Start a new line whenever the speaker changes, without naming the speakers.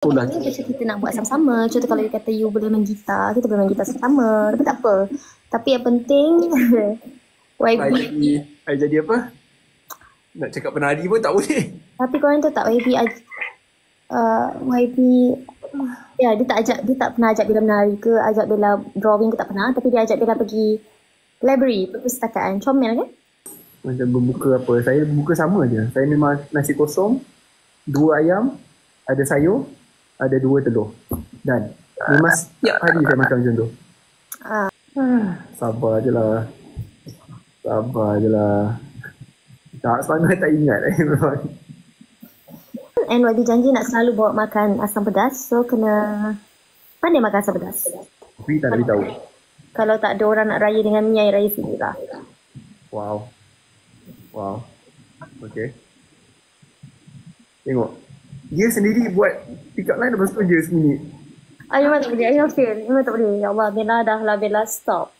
Contohnya macam kita nak buat sama-sama. Contoh kalau dia kata you boleh main gitar, kita boleh main gitar sama-sama. Tapi tak apa. Tapi yang penting YB.
I jadi apa? Nak cakap penari pun tak boleh.
Tapi korang tahu tak YB ya dia tak pernah ajak Bella menari ke, ajak Bella drawing ke tak pernah, tapi dia ajak Bella pergi library, perpustakaan, comel kan?
Macam berbuka apa, saya berbuka sama je. Saya memang nasi kosong, 2 ayam, ada sayur, ada 2 telur. Dan memang setiap hari saya makan macam tu. Sabar je lah. Sabar je lah. Tak sangat tak ingat memang.
And YB janji nak selalu bawa makan asam pedas, so kena pandai makan asam pedas.
Tapi tak beritahu.
Kalau tak ada orang nak raya dengan Mia, raya sendiri lah.
Wow. Wow. Okay. Tengok. Dia sendiri buat pick up line lepas tu je seminit.
Memang tak boleh, I feel. Memang tak boleh. Ya Allah, Bella dah lah, Bella stop.